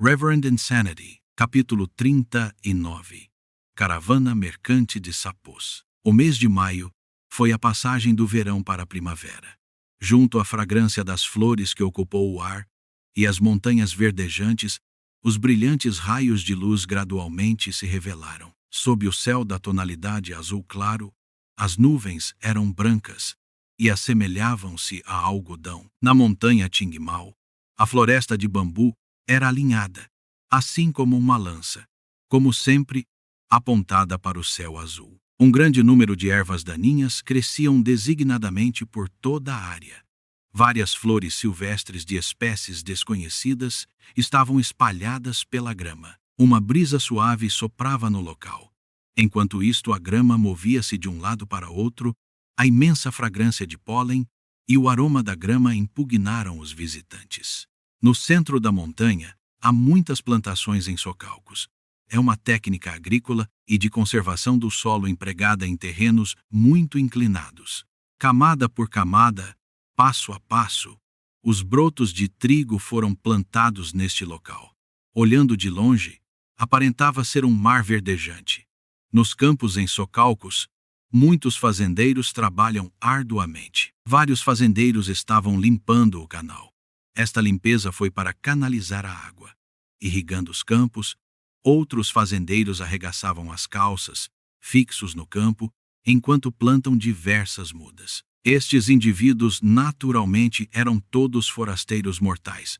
Reverend Insanity, capítulo 39. Caravana mercante de sapos. O mês de maio foi a passagem do verão para a primavera. Junto à fragrância das flores que ocupou o ar e as montanhas verdejantes, os brilhantes raios de luz gradualmente se revelaram. Sob o céu da tonalidade azul claro, as nuvens eram brancas e assemelhavam-se a algodão. Na montanha Tingmal, a floresta de bambu era alinhada, assim como uma lança, como sempre, apontada para o céu azul. Um grande número de ervas daninhas cresciam designadamente por toda a área. Várias flores silvestres de espécies desconhecidas estavam espalhadas pela grama. Uma brisa suave soprava no local. Enquanto isto, a grama movia-se de um lado para outro, a imensa fragrância de pólen e o aroma da grama impugnaram os visitantes. No centro da montanha, há muitas plantações em socalcos. É uma técnica agrícola e de conservação do solo empregada em terrenos muito inclinados. Camada por camada, passo a passo, os brotos de trigo foram plantados neste local. Olhando de longe, aparentava ser um mar verdejante. Nos campos em socalcos, muitos fazendeiros trabalham arduamente. Vários fazendeiros estavam limpando o canal. Esta limpeza foi para canalizar a água. Irrigando os campos, outros fazendeiros arregaçavam as calças, fixos no campo, enquanto plantam diversas mudas. Estes indivíduos naturalmente eram todos forasteiros mortais,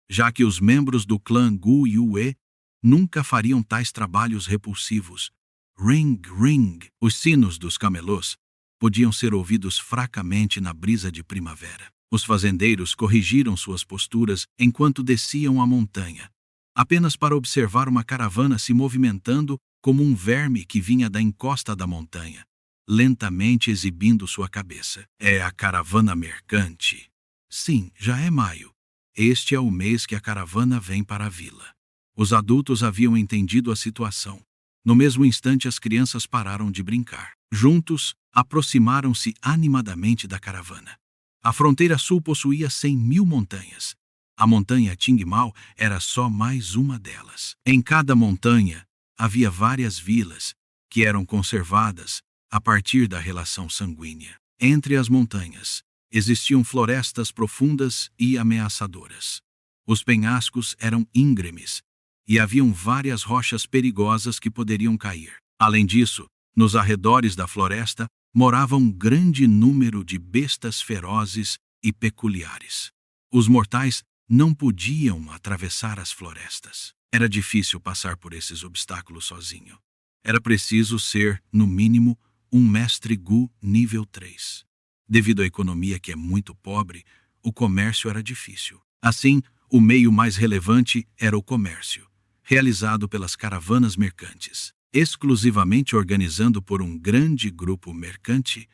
já que os membros do clã Gu Yue nunca fariam tais trabalhos repulsivos. Ring, ring! Os sinos dos camelôs podiam ser ouvidos fracamente na brisa de primavera. Os fazendeiros corrigiram suas posturas enquanto desciam a montanha, apenas para observar uma caravana se movimentando como um verme que vinha da encosta da montanha, lentamente exibindo sua cabeça. É a caravana mercante. Sim, já é maio. Este é o mês que a caravana vem para a vila. Os adultos haviam entendido a situação. No mesmo instante, as crianças pararam de brincar. Juntos, aproximaram-se animadamente da caravana. A fronteira sul possuía 100.000 montanhas. A montanha Tingmal era só mais uma delas. Em cada montanha, havia várias vilas, que eram conservadas a partir da relação sanguínea. Entre as montanhas, existiam florestas profundas e ameaçadoras. Os penhascos eram íngremes, e haviam várias rochas perigosas que poderiam cair. Além disso, nos arredores da floresta, morava um grande número de bestas ferozes e peculiares. Os mortais não podiam atravessar as florestas. Era difícil passar por esses obstáculos sozinho. Era preciso ser, no mínimo, um mestre Gu nível 3. Devido à economia que é muito pobre, o comércio era difícil. Assim, o meio mais relevante era o comércio, realizado pelas caravanas mercantes. Exclusivamente organizando por um grande grupo mercante,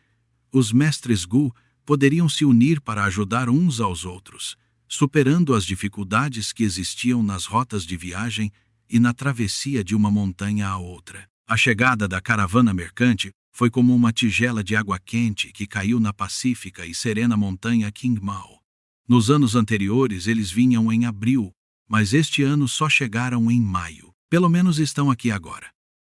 os mestres Gu poderiam se unir para ajudar uns aos outros, superando as dificuldades que existiam nas rotas de viagem e na travessia de uma montanha a outra. A chegada da caravana mercante foi como uma tigela de água quente que caiu na pacífica e serena montanha Qingmao. Nos anos anteriores eles vinham em abril, mas este ano só chegaram em maio. Pelo menos estão aqui agora.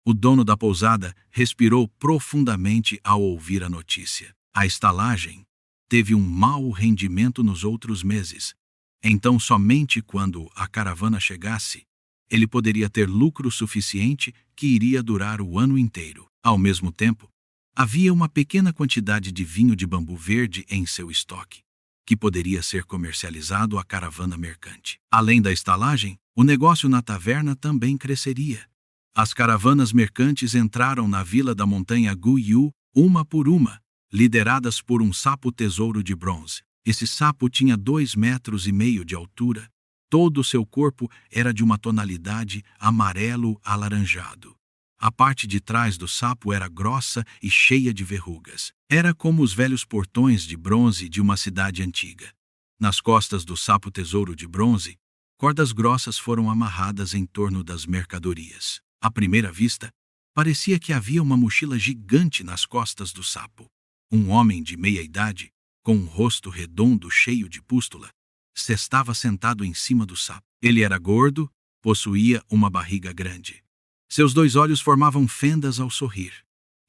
O dono da pousada respirou profundamente ao ouvir a notícia. A estalagem teve um mau rendimento nos outros meses. Então, somente quando a caravana chegasse, ele poderia ter lucro suficiente que iria durar o ano inteiro. Ao mesmo tempo, havia uma pequena quantidade de vinho de bambu verde em seu estoque, que poderia ser comercializado à caravana mercante. Além da estalagem, o negócio na taverna também cresceria. As caravanas mercantes entraram na vila da montanha Guyu, uma por uma, lideradas por um sapo tesouro de bronze. Esse sapo tinha 2,5 metros de altura. Todo o seu corpo era de uma tonalidade amarelo-alaranjado. A parte de trás do sapo era grossa e cheia de verrugas. Era como os velhos portões de bronze de uma cidade antiga. Nas costas do sapo tesouro de bronze, cordas grossas foram amarradas em torno das mercadorias. À primeira vista, parecia que havia uma mochila gigante nas costas do sapo. Um homem de meia-idade, com um rosto redondo cheio de pústula, estava sentado em cima do sapo. Ele era gordo, possuía uma barriga grande. Seus 2 olhos formavam fendas ao sorrir.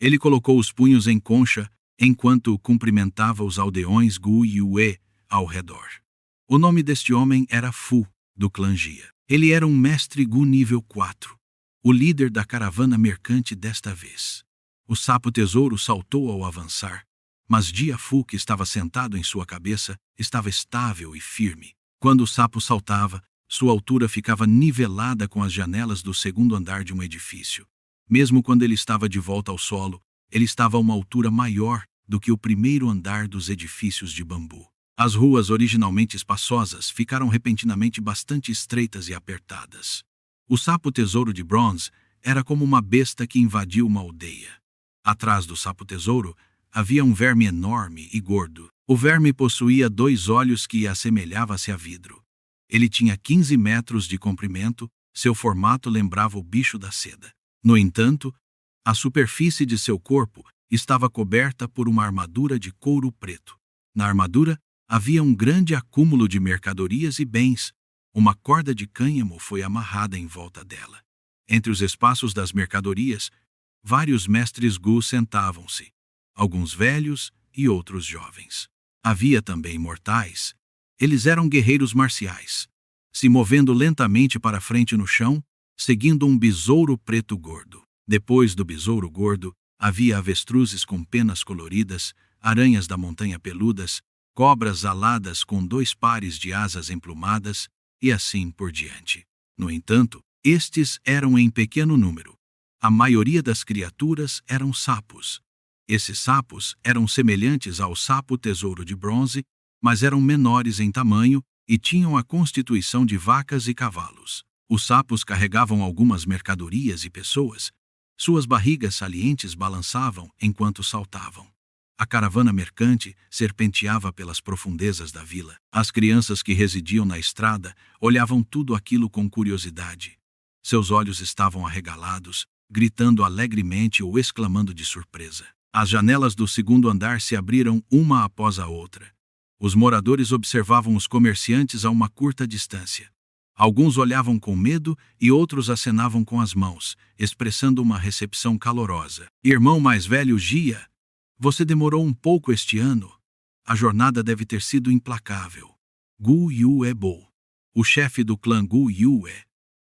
Ele colocou os punhos em concha enquanto cumprimentava os aldeões Gu Yue ao redor. O nome deste homem era Fu, do clã Jia. Ele era um mestre Gu nível 4, o líder da caravana mercante desta vez. O sapo tesouro saltou ao avançar, mas Jia Fu, que estava sentado em sua cabeça, estava estável e firme. Quando o sapo saltava, sua altura ficava nivelada com as janelas do segundo andar de um edifício. Mesmo quando ele estava de volta ao solo, ele estava a uma altura maior do que o primeiro andar dos edifícios de bambu. As ruas originalmente espaçosas ficaram repentinamente bastante estreitas e apertadas. O sapo tesouro de bronze era como uma besta que invadiu uma aldeia. Atrás do sapo tesouro havia um verme enorme e gordo. O verme possuía 2 olhos que assemelhava-se a vidro. Ele tinha 15 metros de comprimento, seu formato lembrava o bicho da seda. No entanto, a superfície de seu corpo estava coberta por uma armadura de couro preto. Na armadura havia um grande acúmulo de mercadorias e bens. Uma corda de cânhamo foi amarrada em volta dela. Entre os espaços das mercadorias, vários mestres Gu sentavam-se, alguns velhos e outros jovens. Havia também mortais. Eles eram guerreiros marciais, se movendo lentamente para frente no chão, seguindo um besouro preto gordo. Depois do besouro gordo, havia avestruzes com penas coloridas, aranhas da montanha peludas, cobras aladas com 2 pares de asas emplumadas, e assim por diante. No entanto, estes eram em pequeno número. A maioria das criaturas eram sapos. Esses sapos eram semelhantes ao sapo tesouro de bronze, mas eram menores em tamanho e tinham a constituição de vacas e cavalos. Os sapos carregavam algumas mercadorias e pessoas. Suas barrigas salientes balançavam enquanto saltavam. A caravana mercante serpenteava pelas profundezas da vila. As crianças que residiam na estrada olhavam tudo aquilo com curiosidade. Seus olhos estavam arregalados, gritando alegremente ou exclamando de surpresa. As janelas do segundo andar se abriram uma após a outra. Os moradores observavam os comerciantes a uma curta distância. Alguns olhavam com medo e outros acenavam com as mãos, expressando uma recepção calorosa. Irmão mais velho Jia, você demorou um pouco este ano. A jornada deve ter sido implacável. Gu Yue-bo, o chefe do clã Gu Yue,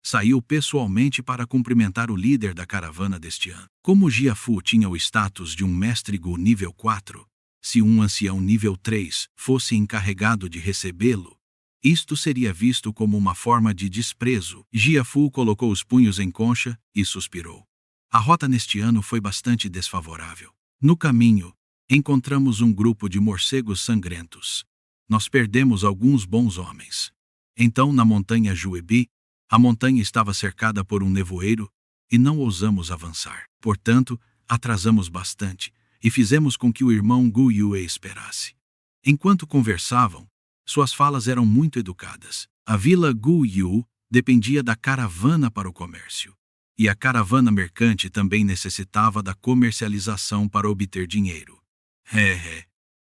saiu pessoalmente para cumprimentar o líder da caravana deste ano. Como Jia Fu tinha o status de um mestre Gu nível 4, se um ancião nível 3 fosse encarregado de recebê-lo, isto seria visto como uma forma de desprezo. Jia Fu colocou os punhos em concha e suspirou. A rota neste ano foi bastante desfavorável. No caminho, encontramos um grupo de morcegos sangrentos. Nós perdemos alguns bons homens. Então, na montanha Juebi, a montanha estava cercada por um nevoeiro e não ousamos avançar. Portanto, atrasamos bastante e fizemos com que o irmão Gu Yue esperasse. Enquanto conversavam, suas falas eram muito educadas. A vila Gu Yu dependia da caravana para o comércio. E a caravana mercante também necessitava da comercialização para obter dinheiro.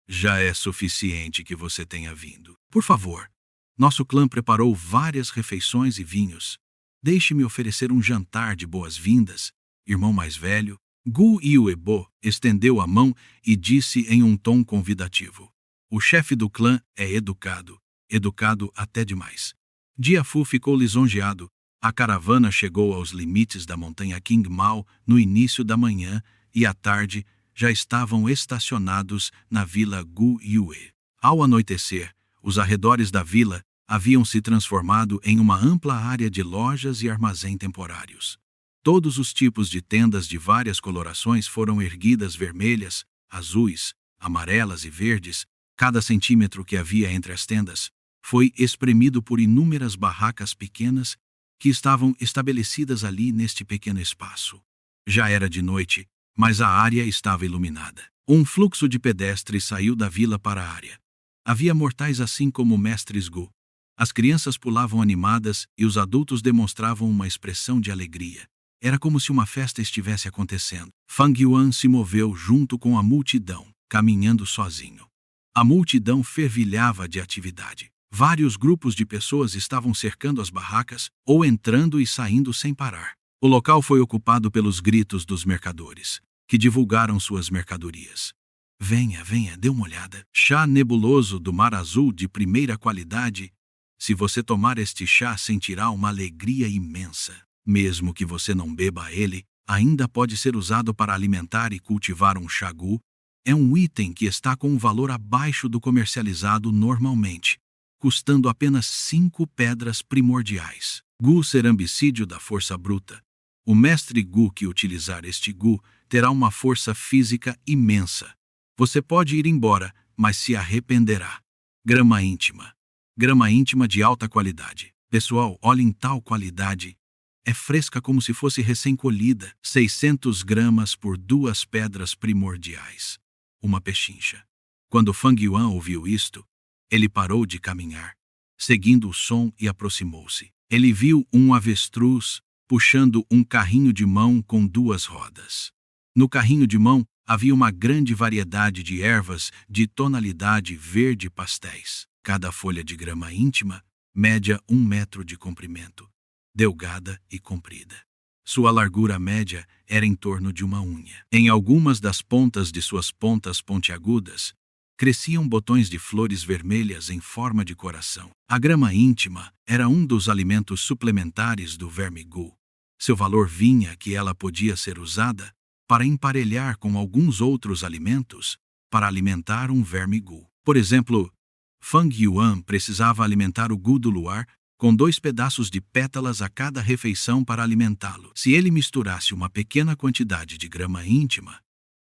Já é suficiente que você tenha vindo. Por favor, nosso clã preparou várias refeições e vinhos. Deixe-me oferecer um jantar de boas-vindas, irmão mais velho. Gu Yue-bo estendeu a mão e disse em um tom convidativo. O chefe do clã é educado até demais. Jia Fu ficou lisonjeado. A caravana chegou aos limites da montanha King Mao no início da manhã e à tarde já estavam estacionados na vila Gu Yue. Ao anoitecer, os arredores da vila haviam se transformado em uma ampla área de lojas e armazém temporários. Todos os tipos de tendas de várias colorações foram erguidas: vermelhas, azuis, amarelas e verdes. Cada centímetro que havia entre as tendas foi espremido por inúmeras barracas pequenas que estavam estabelecidas ali neste pequeno espaço. Já era de noite, mas a área estava iluminada. Um fluxo de pedestres saiu da vila para a área. Havia mortais assim como mestres Gu. As crianças pulavam animadas e os adultos demonstravam uma expressão de alegria. Era como se uma festa estivesse acontecendo. Fang Yuan se moveu junto com a multidão, caminhando sozinho. A multidão fervilhava de atividade. Vários grupos de pessoas estavam cercando as barracas ou entrando e saindo sem parar. O local foi ocupado pelos gritos dos mercadores, que divulgaram suas mercadorias. Venha, venha, dê uma olhada. Chá nebuloso do Mar Azul de primeira qualidade. Se você tomar este chá, sentirá uma alegria imensa. Mesmo que você não beba ele, ainda pode ser usado para alimentar e cultivar um chá gu. É um item que está com um valor abaixo do comercializado normalmente, custando apenas 5 pedras primordiais. Gu cerambicídio da força bruta. O mestre gu que utilizar este gu terá uma força física imensa. Você pode ir embora, mas se arrependerá. Grama íntima. Grama íntima de alta qualidade. Pessoal, olhem tal qualidade. É fresca como se fosse recém-colhida. 600 gramas por 2 pedras primordiais. Uma pechincha. Quando Fang Yuan ouviu isto, ele parou de caminhar, seguindo o som, e aproximou-se. Ele viu um avestruz puxando um carrinho de mão com 2 rodas. No carrinho de mão havia uma grande variedade de ervas de tonalidade verde pastéis. Cada folha de grama íntima média 1 metro de comprimento, delgada e comprida. Sua largura média era em torno de uma unha. Em algumas das pontas de suas pontas pontiagudas, cresciam botões de flores vermelhas em forma de coração. A grama íntima era um dos alimentos suplementares do verme gu. Seu valor vinha que ela podia ser usada para emparelhar com alguns outros alimentos para alimentar um verme gu. Por exemplo, Fang Yuan precisava alimentar o gu do luar com 2 pedaços de pétalas a cada refeição para alimentá-lo. Se ele misturasse uma pequena quantidade de grama íntima,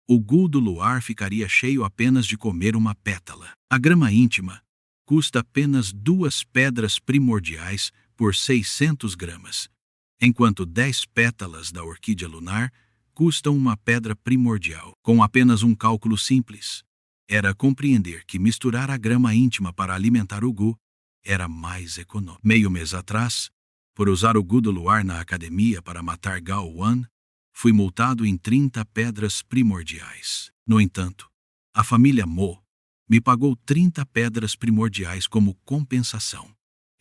o gu do luar ficaria cheio apenas de comer uma pétala. A grama íntima custa apenas 2 pedras primordiais por 600 gramas, enquanto 10 pétalas da orquídea lunar custam uma pedra primordial. Com apenas um cálculo simples, era compreender que misturar a grama íntima para alimentar o gu era mais econômico. Meio mês atrás, por usar o gu do luar na academia para matar Gao Wan, fui multado em 30 pedras primordiais. No entanto, a família Mo me pagou 30 pedras primordiais como compensação.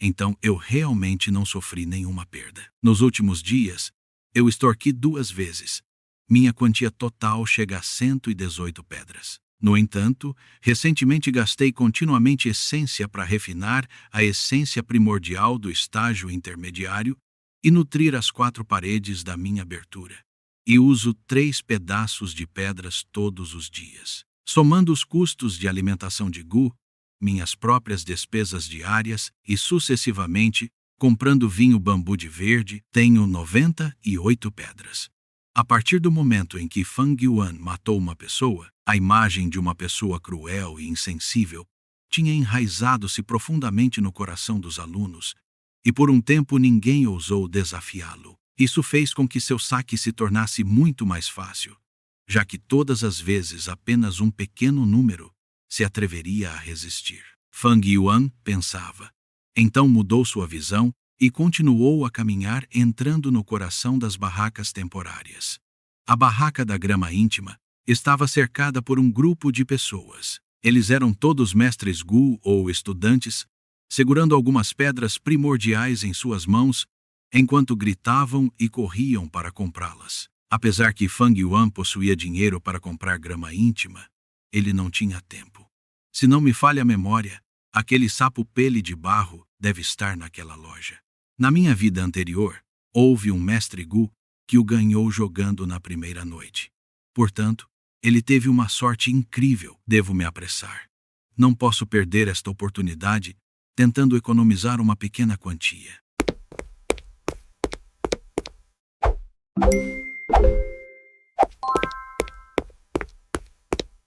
Então eu realmente não sofri nenhuma perda. Nos últimos dias, eu extorqui 2 vezes. Minha quantia total chega a 118 pedras. No entanto, recentemente gastei continuamente essência para refinar a essência primordial do estágio intermediário e nutrir as 4 paredes da minha abertura. E uso 3 pedaços de pedras todos os dias. Somando os custos de alimentação de gu, minhas próprias despesas diárias e sucessivamente, comprando vinho bambu de verde, tenho 98 pedras. A partir do momento em que Fang Yuan matou uma pessoa, a imagem de uma pessoa cruel e insensível tinha enraizado-se profundamente no coração dos alunos, e por um tempo ninguém ousou desafiá-lo. Isso fez com que seu saque se tornasse muito mais fácil, já que todas as vezes apenas um pequeno número se atreveria a resistir. Fang Yuan pensava. Então mudou sua visão e continuou a caminhar, entrando no coração das barracas temporárias. A barraca da grama íntima estava cercada por um grupo de pessoas. Eles eram todos mestres gu ou estudantes, segurando algumas pedras primordiais em suas mãos, enquanto gritavam e corriam para comprá-las. Apesar que Fang Yuan possuía dinheiro para comprar grama íntima, ele não tinha tempo. Se não me falha a memória, aquele sapo pele de barro deve estar naquela loja. Na minha vida anterior, houve um mestre gu que o ganhou jogando na primeira noite. Portanto, ele teve uma sorte incrível. Devo me apressar. Não posso perder esta oportunidade tentando economizar uma pequena quantia.